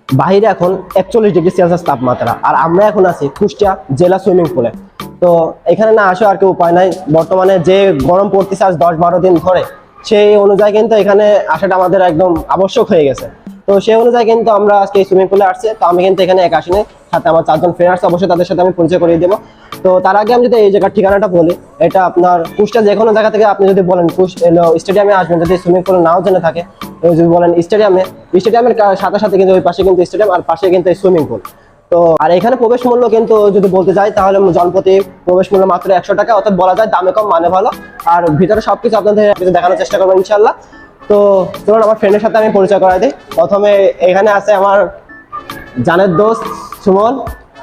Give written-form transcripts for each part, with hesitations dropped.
বাইরে এখন 41°C তাপমাত্রা, আর আমরা এখন আছি কুষ্টিয়া জেলা সুইমিং পুলে। তো এখানে না আসে আর কি উপায় নাই, বর্তমানে যে গরম পড়তেছে আজ 10-12 দিন ধরে, সেই অনুযায়ী কিন্তু এখানে আসাটা আমাদের একদম আবশ্যক হয়ে গেছে। তো সেই অনুযায়ী কিন্তু আমরা আজকে সুইমিং পুলে আসছি। তো আমি কিন্তু এখানে একা আসিনি, সাথে আমার 4জন ফ্রেন্ড আছে, অবশ্যই তাদের সাথে আমি পরিচয় করিয়ে দেবো। তো তার আগে আমি যদি এই জায়গার ঠিকানাটা বলি, এটা আপনার কুষ্টিয়া যে কোনো জায়গা থেকে আপনি যদি বলেন স্টেডিয়ামে আসবেন, যদি সুইমিং পুল নাও জেনে থাকে, যদি বলেন স্টেডিয়ামের সাথে সাথে কিন্তু ওই পাশে কিন্তু স্টেডিয়াম, আর পাশে কিন্তু সুইমিং পুল। তো আর এখানে প্রবেশ মূল্য কিন্তু যদি বলতে যাই তাহলে জনপ্রতি প্রবেশ মূল্য মাত্র 100 টাকা, অর্থাৎ বলা যায় দামে কম মানে ভালো। আর ভিতরে সবকিছু আপনাদের দেখানোর চেষ্টা করবো ইনশাল্লাহ। তো চলুন আমার ফ্রেন্ডের সাথে আমি পরিচয় করাই দিই। প্রথমে এখানে আছে আমার জানের দোস্ত সুমন,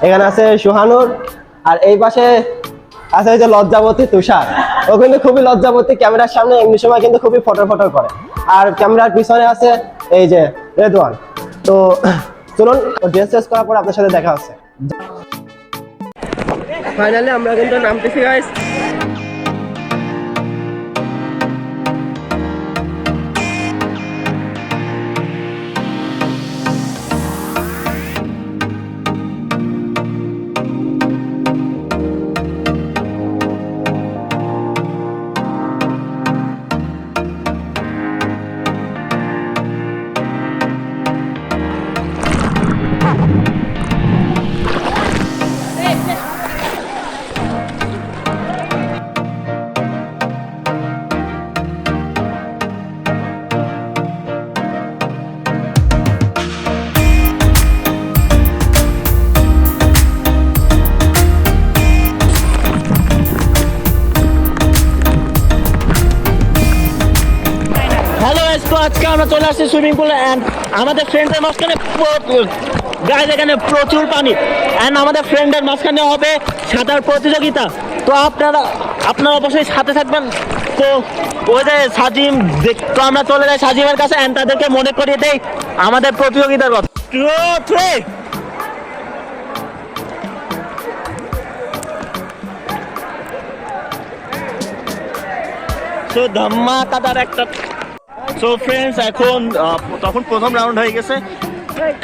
এখানে আছে সুহানুর, আর এই পাশে আছে এই যে লজ্জাবতী তুষার। ও কিন্তু খুবই লজ্জাবতী, ক্যামেরার সামনে এমনি সময় কিন্তু খুবই ফটর ফটর করে। আর ক্যামেরার পিছনে আছে এই যে রেদওয়ান। তো চলুন ড্রেস চেঞ্জ করার পর আপনার সাথে দেখা হচ্ছে। ফাইনালি আমরা কিন্তু নামতেছি গাইস। তো আজকে আমরা চলে আসছি সুইমিং পুলে, অ্যান্ড আমাদের ফ্রেন্ডের মাঝখানে গাইজ এখানে প্রচুর পানি, অ্যান্ড আমাদের ফ্রেন্ডের মাঝখানে হবে সাঁতার প্রতিযোগিতা। তো আপনারা অবশ্যই সাথে থাকবেন। তো ওই যে সাজিম, তো আমরা চলে যাই সাজিমের কাছে, অ্যান্ড তাদেরকে মনে করিয়ে দেই আমাদের প্রতিযোগিতার কথা। 2, 3 তো ধামাকাদার একটা। সো ফ্রেন্ডস, এখন তখন প্রথম রাউন্ড হয়ে গেছে।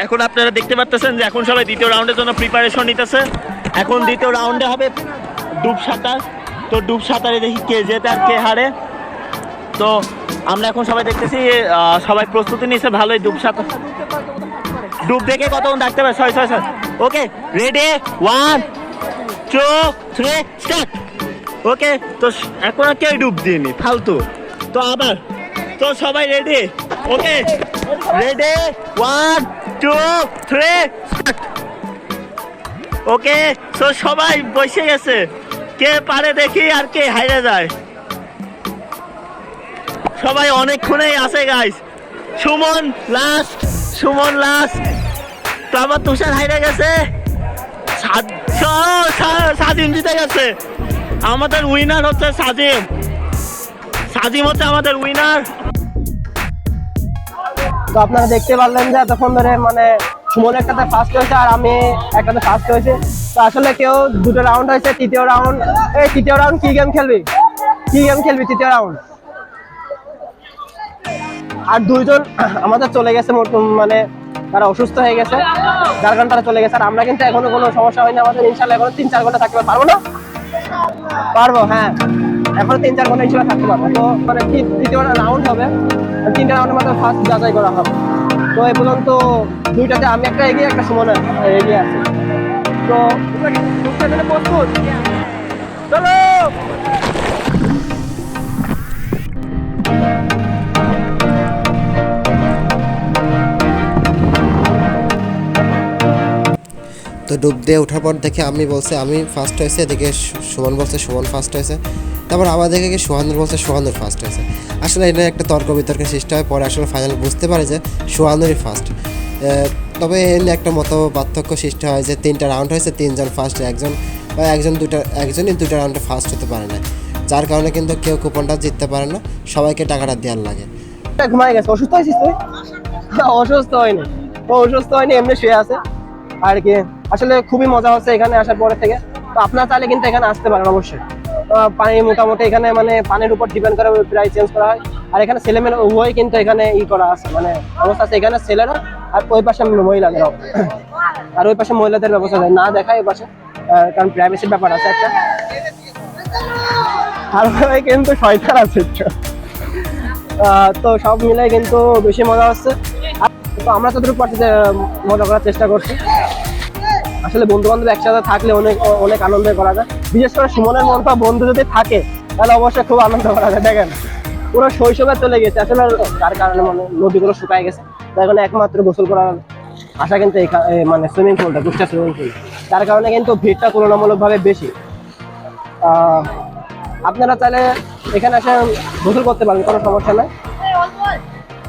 এখন আপনারা দেখতে পাচ্ছেন যে এখন সবাই দ্বিতীয় রাউন্ডের জন্য প্রিপারেশন নিতেছে। এখন দ্বিতীয় রাউন্ডে হবে ডুব সাঁতার। তো ডুব সাঁতারে দেখি কে জেতে আর কে হারে। তো আমরা এখন সবাই দেখতেছি সবাই প্রস্তুতি নিয়েছে ভালোই। ডুব সাঁতার ডুব দেখে কতক্ষণ থাকতে হবে? 6 ওকে, রেডি, 1, 2, 3 স্টার্ট। ওকে, তো এখন আর কেউ ডুব দিইনি ফালতু। তো আবার, তো সবাই রেডি? ওকে, রেডি, 1, 2, 3 স্টার্ট। ওকে, তো সবাই বসে গেছে, কে পারে দেখি আর কে হাইরে যায়। সবাই অনেকক্ষণেই আছে গাইস। সুমন লাস্ট। তো আবার তুষার হাইরে গেছে, সাজিম জিতে গেছে। আমাদের উইনার হচ্ছে সাজিম হচ্ছে আমাদের উইনার। তো আপনারা দেখতে পারলেন যে এতক্ষণ ধরে মানে সুমন একটাতে ফার্স্ট হয়েছে আর আমি একটাতে ফার্স্ট হয়েছে। তো আসলে কেউ দুটো রাউন্ড হয়েছে, তৃতীয় রাউন্ড কি গেম খেলবি তৃতীয় রাউন্ড। আর দুইজন আমাদের চলে গেছে, মানে তারা অসুস্থ হয়ে গেছে, যার কারণে তারা চলে গেছে। আর আমরা কিন্তু এখনো কোনো সমস্যা হয়নি আমাদের, ইনশাল্লাহ এখনো 3-4 ঘন্টা থাকতে পারবো না? পারবো, হ্যাঁ, এখনো 3-4 ঘন্টা ইনশাল্লাহ থাকতে পারবো। তো মানে তৃতীয় রাউন্ড হবে, 3টা রাউন্ডের মধ্যে ফার্স্ট যাচাই করা হবে। তো এই পর্যন্ত 2টাতে আমি একটা এগিয়ে, একটা সুমন এগিয়ে আছে। তো প্রস্তুত, চলো। তো ডুব দিয়ে ওঠার পর দেখে আমি বলছে আমি ফার্স্ট হয়েছে, এদিকে সুমন বলছে সুমন ফার্স্ট হয়েছে, তারপর আবার দেখে সোহানুর বলছে সোহানুর ফার্স্ট হয়েছে। আসলে এটা একটা তর্ক বিতর্কের সৃষ্টি হয়, পরে আসলে ফাইনাল বুঝতে পারে যে সোহানুরই ফার্স্ট। তবে এর একটা মত পার্থক্য সৃষ্টি হয় যে 3টা রাউন্ড হয়েছে, 3জন ফার্স্ট, একজনই 2টা রাউন্ডে ফার্স্ট হতে পারে না, যার কারণে কিন্তু কেউ কুপনটা জিততে পারে না, সবাইকে টাকাটা দেওয়ার লাগে। ঘুমাই গেছে। অসুস্থ হয়েছিস তুই? অসুস্থ হয়নি, এমনি শুয়ে আছে আর কি। আসলে খুবই মজা হচ্ছে এখানে আসার পরে থেকে। তো আপনারা চাইলে কিন্তু এখানে আসতে পারেন অবশ্যই। পানি মোটামুটি এখানে মানে পানির উপর ডিপেন্ড করে প্রাইস চেঞ্জ করা হয়। আর এখানে ছেলে মেয়ে উভয় কিন্তু এখানে করা আছে, মানে অবস্থা আছে। এখানে ছেলেরা আর ওই পাশে মহিলাদের আর ওই পাশে মহিলাদের ব্যবস্থা নেই, না দেখায় ওই পাশে, কারণ প্রাইভেসির ব্যাপার আছে একটা। আর ওই কিন্তু শয়তান আছে একটু। তো সব মিলে কিন্তু বেশি মজা হচ্ছে। তো আমরা যতটুকু পারছি যে মজা করার চেষ্টা করছি। আসলে বন্ধু বান্ধব একসাথে থাকলে অনেক অনেক আনন্দ করা যায়, বিশেষ করে সুমনের মতো বন্ধু যদি থাকে তাহলে অবশ্যই খুব আনন্দ করা যায়। দেখেন পুরো শৈশবে চলে গেছে আসলে, তার কারণে মানে নদীগুলো শুকায় গেছে, তার কারণে একমাত্র গোসল করার আশা কিন্তু মানে সুইমিং পুলটা, কুষ্টিয়া সুইমিং পুল, তার কারণে কিন্তু ভিড়টা তুলনামূলকভাবে বেশি। আপনারা চাইলে এখানে এসে গোসল করতে পারেন, কোনো সমস্যা নাই।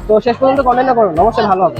তো শেষ পর্যন্ত কমেন্ট করুন, অবশ্যই ভালো হবে।